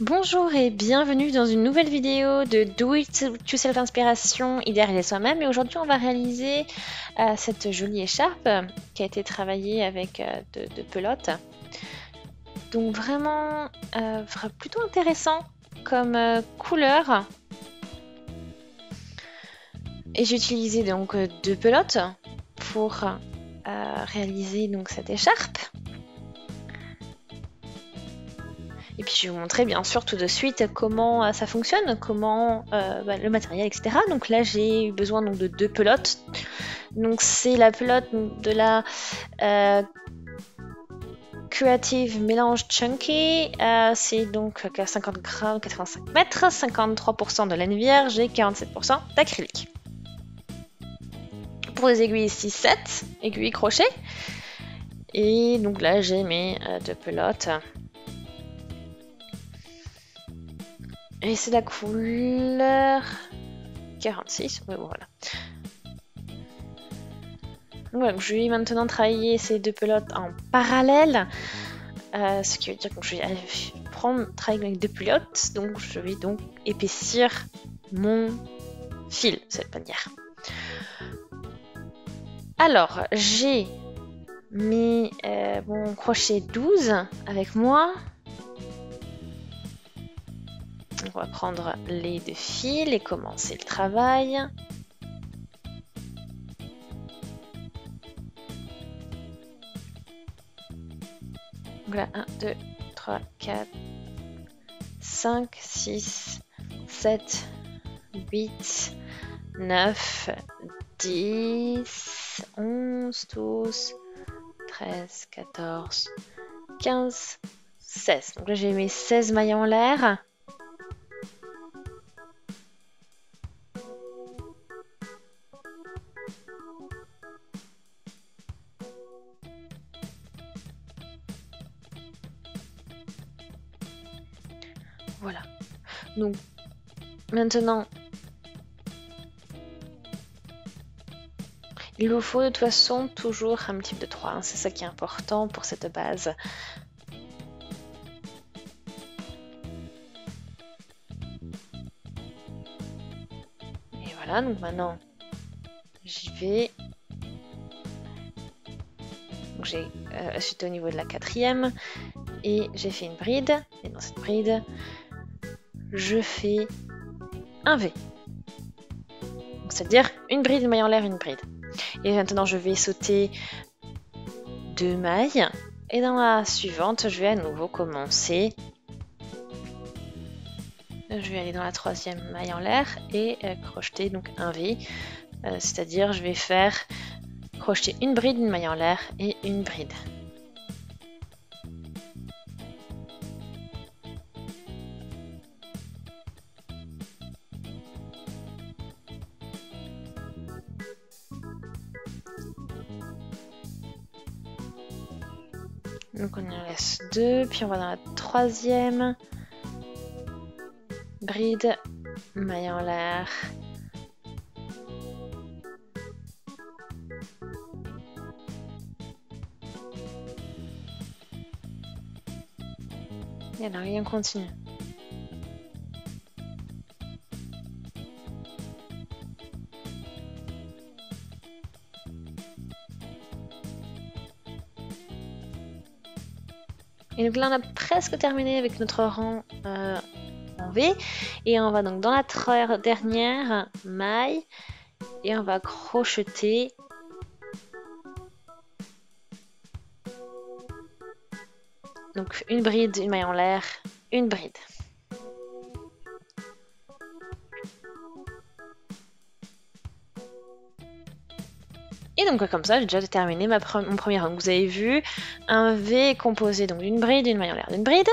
Bonjour et bienvenue dans une nouvelle vidéo de Do It Yourself Inspiration, idéaliser soi-même. Et aujourd'hui, on va réaliser cette jolie écharpe qui a été travaillée avec de pelotes. Donc vraiment plutôt intéressant comme couleur. Et j'ai utilisé donc deux pelotes pour réaliser donc cette écharpe. Et puis je vais vous montrer bien sûr tout de suite comment ça fonctionne, comment le matériel, etc. Donc là j'ai eu besoin donc, de deux pelotes. Donc c'est la pelote de la Creative Mélange Chunky. C'est donc 50 grammes, 85 mètres, 53% de laine vierge et 47% d'acrylique. Pour les aiguilles 6-7, aiguilles crochet. Et donc là j'ai mes deux pelotes. Et c'est la couleur 46, ouais, voilà. Donc, je vais maintenant travailler ces deux pelotes en parallèle, ce qui veut dire que je vais travailler avec deux pelotes, donc je vais donc épaissir mon fil de cette manière. Alors, j'ai mis mon crochet 12 avec moi. On va prendre les deux fils et commencer le travail. Donc là, 1, 2, 3, 4, 5, 6, 7, 8, 9, 10, 11, 12, 13, 14, 15, 16. Donc là, j'ai mis 16 mailles en l'air. Voilà. Donc, maintenant, il vous faut de toute façon toujours un type de 3. Hein. C'est ça qui est important pour cette base. Et voilà, donc maintenant, j'y vais. Donc j'étais au niveau de la 4e et j'ai fait une bride. Et dans cette bride, je fais un V. C'est-à-dire une bride, une maille en l'air, une bride. Et maintenant, je vais sauter 2 mailles. Et dans la suivante, je vais à nouveau commencer. Je vais aller dans la 3e maille en l'air et crocheter donc un V. C'est-à-dire, je vais faire crocheter une bride, une maille en l'air et une bride. Donc on en laisse 2, puis on va dans la 3e. Bride, maille en l'air. Et alors, on continue. Et donc là, on a presque terminé avec notre rang en V. Et on va donc dans la dernière maille et on va crocheter donc une bride, une maille en l'air, une bride. Et donc comme ça, j'ai déjà terminé mon premier rang. Vous avez vu, un V composé donc d'une bride, d'une maille en l'air, d'une bride.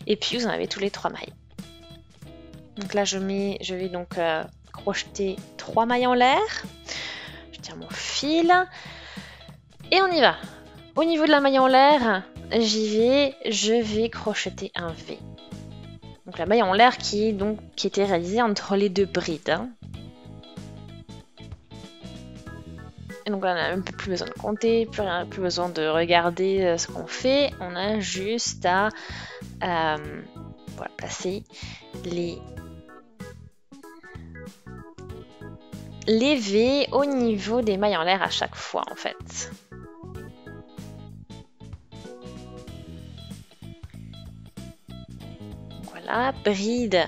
Et puis vous en avez tous les 3 mailles. Donc là, je vais donc crocheter 3 mailles en l'air. Je tire mon fil. Et on y va. Au niveau de la maille en l'air, je vais crocheter un V. Donc la maille en l'air qui était réalisée entre les deux brides. Hein. Et donc là, on n'a même plus besoin de compter, plus besoin de regarder ce qu'on fait. On a juste à voilà, placer les V au niveau des mailles en l'air à chaque fois en fait. Voilà, bride,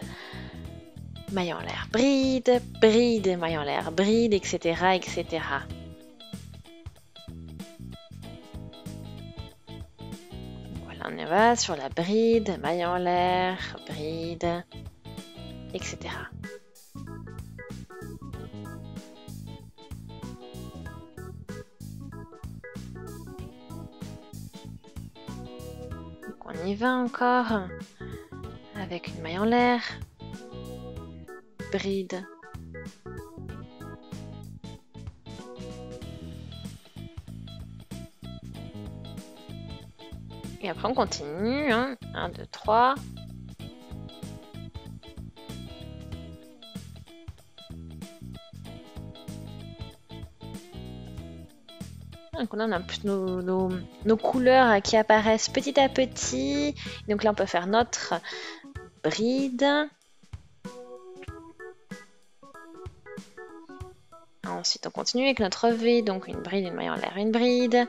maille en l'air, bride, bride, maille en l'air, bride, etc., etc. Voilà, on y va sur la bride, maille en l'air, bride, etc. Donc on y va encore avec une maille en l'air, bride. Et après on continue, hein. 1, 2, 3. Donc on a plus nos couleurs qui apparaissent petit à petit. Donc là on peut faire notre bride. Ensuite on continue avec notre V, donc une bride, une maille en l'air, une bride.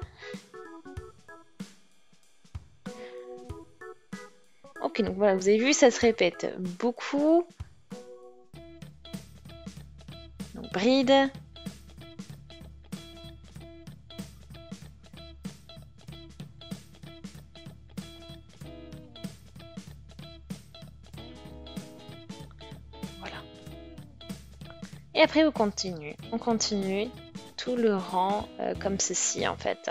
Ok, donc voilà, vous avez vu, ça se répète beaucoup. Donc bride. Voilà. Et après vous continuez. On continue tout le rang comme ceci en fait.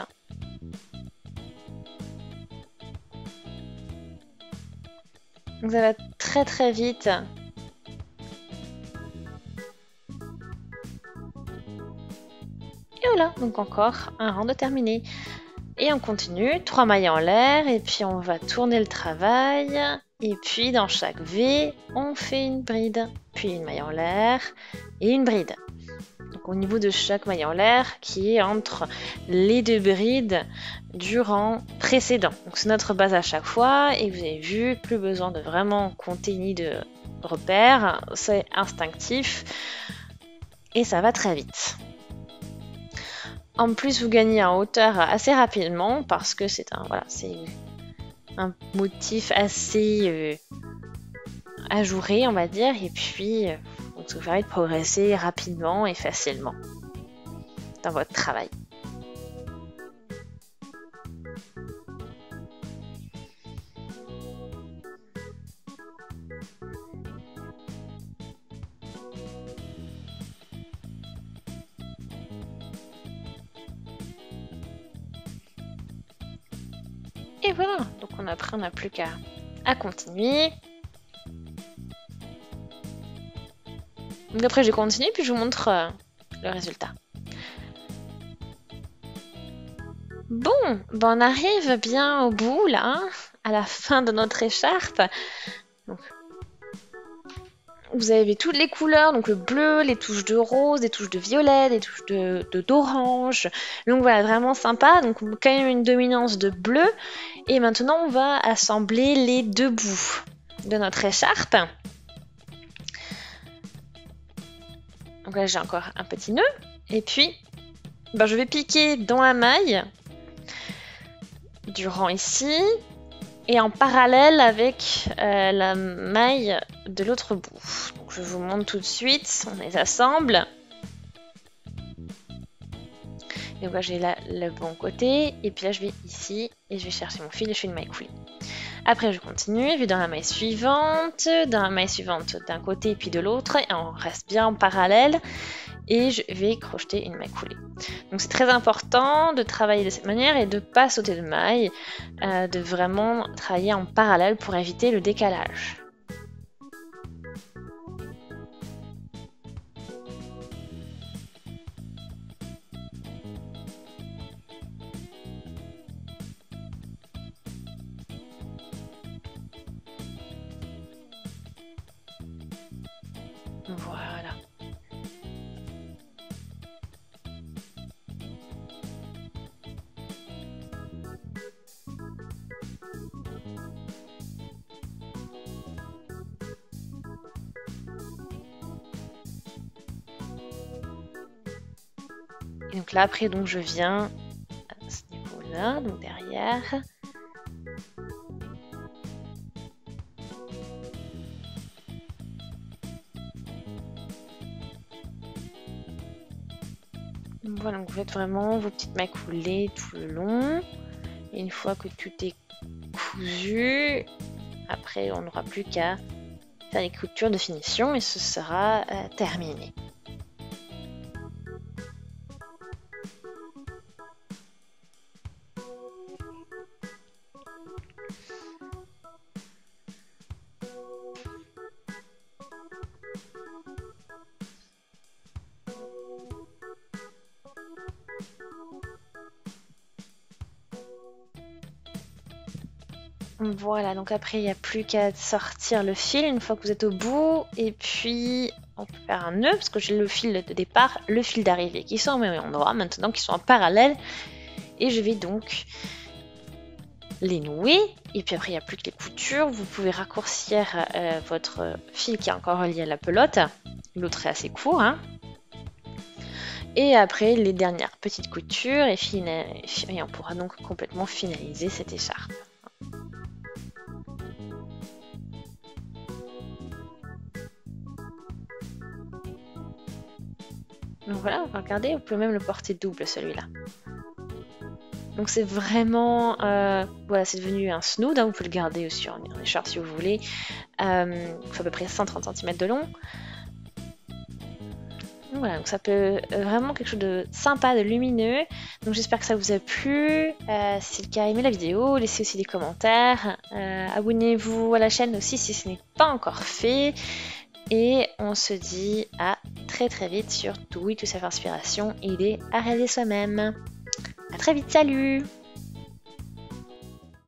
Donc ça va très très vite. Et voilà, donc encore un rang de terminé. Et on continue, 3 mailles en l'air, et puis on va tourner le travail. Et puis dans chaque V, on fait une bride, puis une maille en l'air et une bride. Donc au niveau de chaque maille en l'air qui est entre les deux brides du rang précédent. Donc c'est notre base à chaque fois, et vous avez vu, plus besoin de vraiment compter ni de repères, c'est instinctif, et ça va très vite. En plus, vous gagnez en hauteur assez rapidement parce que c'est un motif assez ajouré, on va dire, et puis donc ça vous permet de progresser rapidement et facilement dans votre travail. Et voilà, donc après on n'a plus qu'à continuer. Donc après je continue puis je vous montre le résultat. Bon, ben on arrive bien au bout là, à la fin de notre écharpe. Donc, vous avez toutes les couleurs, donc le bleu, les touches de rose, les touches de violet, les touches d'orange. Donc voilà, vraiment sympa. Donc quand même une dominance de bleu. Et maintenant on va assembler les deux bouts de notre écharpe. Donc là j'ai encore un petit nœud. Et puis ben, je vais piquer dans la maille du rang ici. Et en parallèle avec la maille de l'autre bout. Donc je vous montre tout de suite, on les assemble. Et voilà, j'ai là le bon côté, et puis là je vais ici, et je vais chercher mon fil et je fais une maille coulée. Après je continue, je vais dans la maille suivante d'un côté et puis de l'autre, et on reste bien en parallèle, et je vais crocheter une maille coulée. Donc c'est très important de travailler de cette manière et de ne pas sauter de maille, de vraiment travailler en parallèle pour éviter le décalage. Voilà. Et donc là après donc je viens à ce niveau-là, donc derrière. Voilà, donc vous faites vraiment vos petites mailles coulées tout le long. Et une fois que tout est cousu, après on n'aura plus qu'à faire les coutures de finition et ce sera terminé. Voilà, donc après il n'y a plus qu'à sortir le fil une fois que vous êtes au bout, et puis on peut faire un nœud parce que j'ai le fil de départ, le fil d'arrivée qui sont au même endroit maintenant, qui sont en parallèle, et je vais donc les nouer, et puis après il n'y a plus que les coutures. Vous pouvez raccourcir votre fil qui est encore relié à la pelote, l'autre est assez court, hein. Et après les dernières petites coutures, et on pourra donc complètement finaliser cette écharpe. Donc voilà, regardez, vous pouvez même le porter double celui-là. Donc c'est vraiment, voilà, c'est devenu un snood, hein, vous pouvez le garder aussi en écharpe si vous voulez. Il faut à peu près 130 cm de long. Donc voilà, donc ça peut vraiment quelque chose de sympa, de lumineux. Donc j'espère que ça vous a plu. Si c'est le cas, aimez la vidéo, laissez aussi des commentaires. Abonnez-vous à la chaîne aussi si ce n'est pas encore fait. Et on se dit à très vite sur Do It Yourself Inspiration, idée à réaliser soi-même. À très vite, salut!